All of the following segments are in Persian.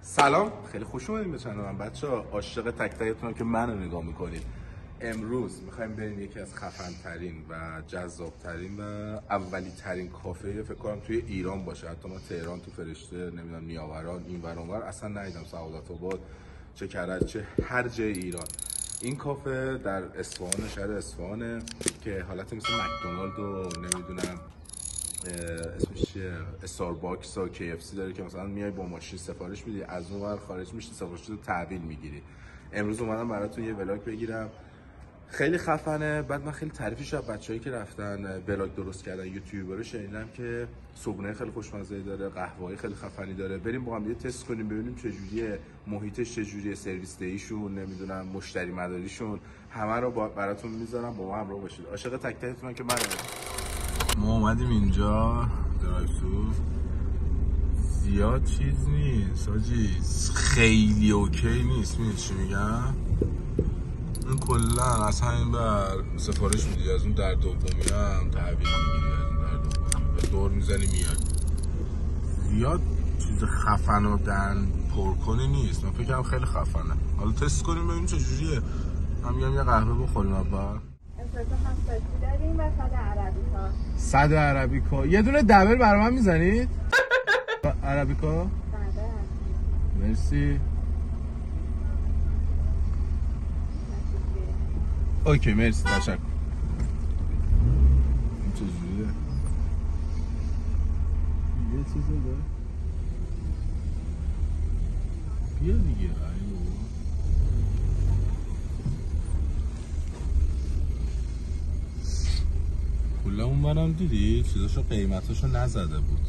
سلام، خیلی خوش اومدین به چنل من بچه‌ها. عاشق تک تکتونم که منو نگاه میکنید. امروز میخوایم بریم یکی از خفن ترین و جذاب ترین و اولی ترین کافه فکر کنم توی ایران باشه. حتی ما تهران تو فرشته نمیدونم نیاوران این ور اونور اصلا ندیدم، سعادت آباد چه کرج چه هر جای ایران. این کافه در اصفهان، شهر اصفهانه که حالت مثل مکدونالد و نمیدونم اسمش چیه، استارباکس و KFC داره که مثلا میای با ماشین سفارش میدی، از اون ور خارج میشی سفارش رو تحویل میگیری. امروز اومدم براتون یه ولاگ بگیرم، خیلی خفنه. بعد من خیلی تعریفش از بچه‌ای که رفتن ولاگ درست کردن، یوتیوبرها، شنیدم که صبحونه خیلی خوشمزه داره، قهوه‌ای خیلی خفنی داره. بریم با هم یه تست کنیم ببینیم چه جوریه، محیطش چه جوریه، سرویس دهیشون، نمیدونم مشتری مداریشون، همه رو براتون میذارم، با ما همراه باشید. عاشق تک تکتونم که من. ما اومدیم اینجا درایو ثرو، زیاد چیز نیست حاجی، خیلی اوکی نیست. میدونی چی میگم؟ این کلا از همین بر سفارش میدی، از اون در دومی هم تحویل میگیری، از اون در دومی به دور میزنی میاد. زیاد چیز خفن و دهن پرکنی نیست. من فکرم خیلی خفنه. حالا تست کنیم ببینیم چه جوریه. هم میگم یه قهوه بخوریم اول. اسپرسو هم فارسی داریم و صد عربیکا. صد عربیکا. یه دونه دبل برای من میزنید؟ عربیکا؟ بله. مرسی. اوکی مرسی، تشکر. این چجوریه؟ یه چیزی داره؟ بیا دیگه. ای بابا. کلا اون منم دیدی چیزاشو قیمتاشو نزده بود.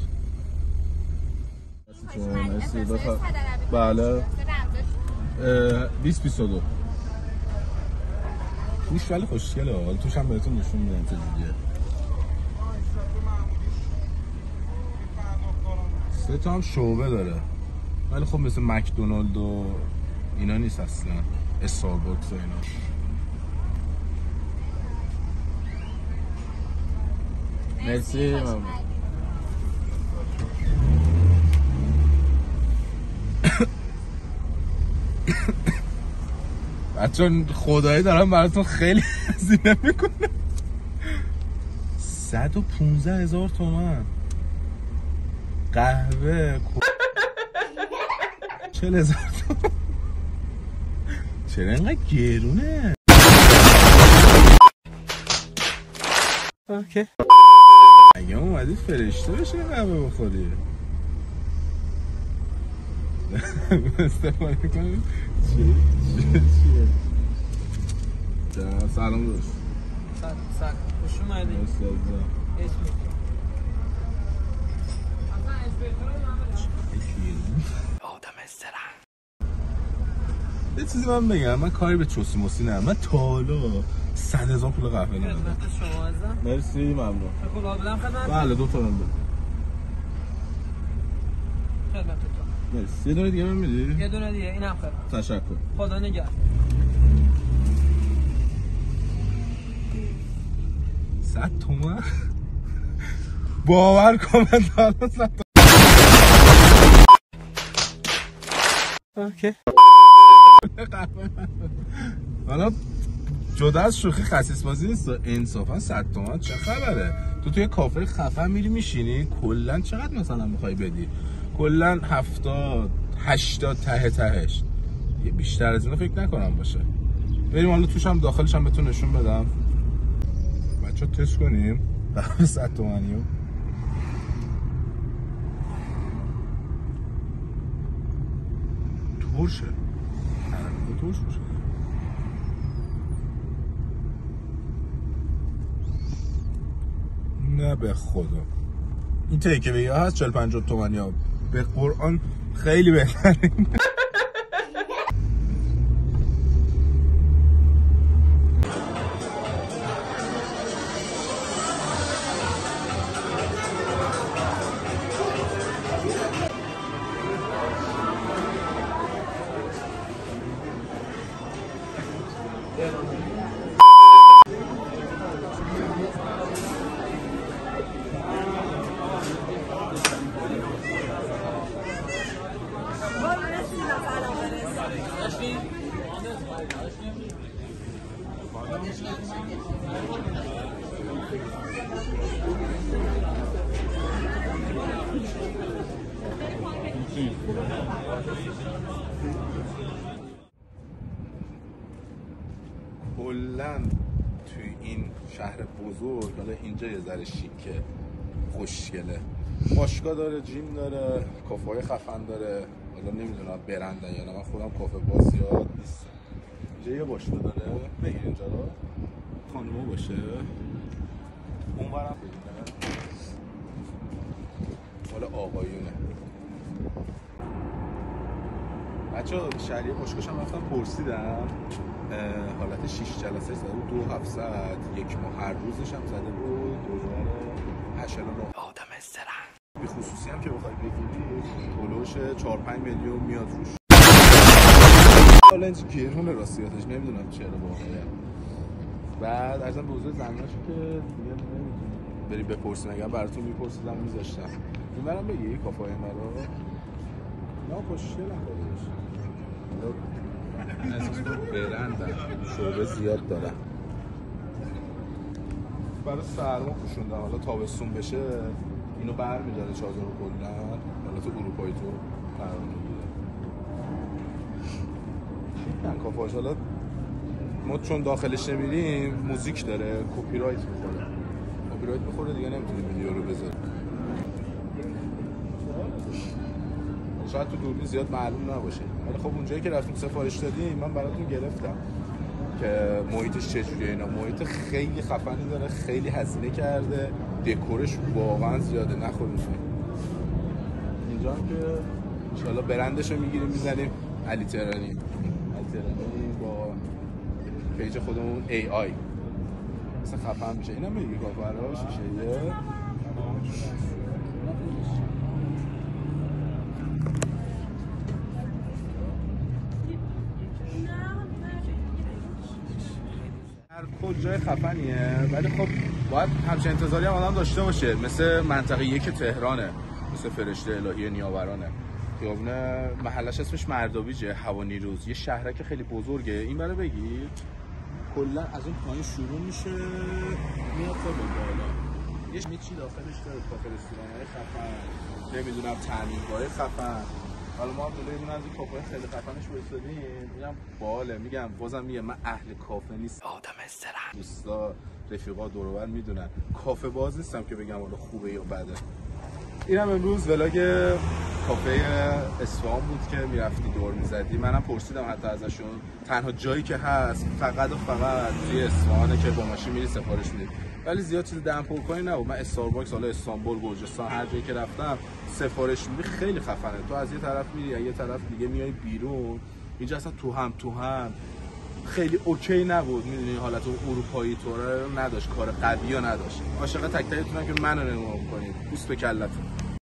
بله 2022 توش ولی خوشگله. حالا توش هم بهتون نشون میدم چجوریه. 3 تا هم شعبه داره ولی خب مثل مکدونالد و اینا نیست اصلا، استارباکس و اینا. مرسی. بچه خدایی دارم براتون خیلی هزینه میکنم. 115,000 تومان قهوه 40,000 تومان. چرا اینقدر گرونه؟ اوکی اگه اومدی فرشته بشه قهوه بخوری استفاده کنیم. چیه؟ سلام دوست. سلام خوش اومدید. آدم استرن. یه چیزی من بگم، من کاری به چوسی موسی ندارم. من تا حالا 100,000 پول قهوه ندادم. خدمت شما هستم. مرسی ممنون. کلا بدم خدمت. بله 2 تا بده. خدمتتون. مرسی. یه دونه دیگه من میدی؟ یه دونه دیگه اینم خدمت. تشکر. خدا نگهدار. 100 تومن باور کن من تا 100 تومن. اوکی حالا جدا از شوخی خسیس بازی نیست، انصافا 100 تومن چه خبره؟ تو توی کافه خفن میری میشینی، کلا چقدر مثلا میخوای بدی؟ کلا 70 80 تهش. یه بیشتر از اینو فکر نکنم باشه. بریم حالا توش هم داخلش هم بهتون نشون بدم. بچه تست کنیم قهوه 100 تومنیو. ترشه ترش میشه. نه به خدا این تیکه وی هست 40-50 تومانی ها به قرآن خیلی بهتره. کلاً توی این شهر بزرگ، حالا اینجا یه ذره شیکه، خوشگله، باشگاه داره، جیم داره، کافه‌های خفن داره. حالا نمیدونم برندن یا نه، من خودم کافه باز زیاد نیستم. اینجا یه باشگاه داره، بگیر اینجا رو خانوما باشه، اون برم بگیره حالا آقایونه. بچه ها شهریه باشگاهش هم رفتم پرسیدم، حالت 6 جلسه زده بود 2700 یک ماه، هر روزش هم زده بود 2089. آدم استرن به خصوصی هم که بخوای بگیری تولوش 4-5 میلیون میاد روش. حالا اینجا گرونه راستیاتش، نمیدونم چرا واقعا. بعد ازم به حضور زناشو که دیگه نمیدونم بری بپرسین، اگر براتون میپرسیدم میذاشتم. این برم بگی کافای مرا نه خوشگل هم دادش، اساس تو برندن، شعبه زیاد دارن. برای سرما پوشوندن، حالا تابستون بشه اینو برمی‌داره چادر رو کلا، حالت اروپایی تو قرار میگیره. شیکن کافاش. حالا ما چون داخلش نمیریم موزیک داره، کپی رایت میخوره دیگه، نمیتونیم ویدیو رو بذاریم. شاید تو دوربین زیاد معلوم نباشه، ولی خب اونجایی که رفتیم سفارش دادیم من براتون گرفتم که محیطش چجوریه. اینا محیط خیلی خفنی داره، خیلی هزینه کرده، دکورش واقعا زیاده، نخوریم. اینجا هم که انشالله برندش رو میگیریم میزنیم علی تهرانی با پیج خودمون AI مثلا خفن میشه. اینم میگه کافرها شیشه جای خفنیه، ولی خب باید همچین انتظاری هم آدم داشته باشه. مثل منطقه 1 تهرانه، مثل فرشته الهی نیاورانه، خیابون محلش اسمش مردابیجه، هوا نیروز، یه شهرک خیلی بزرگه. این برای بگید کلا از اون پایین شروع میشه میاد تا به بالا، یه چی داخلش داره، کافه رستوران‌های خفن، نمیدونم تعمیرگاه‌های خفن. حالا ما هم دلوی از این کافه خیلی خفنش وایسادیم، اینم باله. میگم بازم میگم من اهل کافه نیستم، آدم استرن دوستا رفیقا دور و بر میدونن کافه باز نیستم که بگم حالا خوبه یا بده. اینم امروز ولاگ کافه اصفهان بود که میرفتی دور میزدی. منم پرسیدم حتی ازشون، تنها جایی که هست فقط و فقط توی اصفهانه که با ماشین میری سفارش میدی، ولی زیاد چیز دم پرکنی نبود. من استارباکس حالا استانبول، گرجستان، هر جایی که رفتم سفارش میدی خیلی خفنه. تو از یه طرف میری یه طرف دیگه میای بیرون. اینجا اصلا تو هم خیلی اوکی نبود، میدونی حالت اروپایی طوره نداشت، کار قوی نداشت. عاشق تک تکتونم که منو نگاه کنید، بوس به کلتون.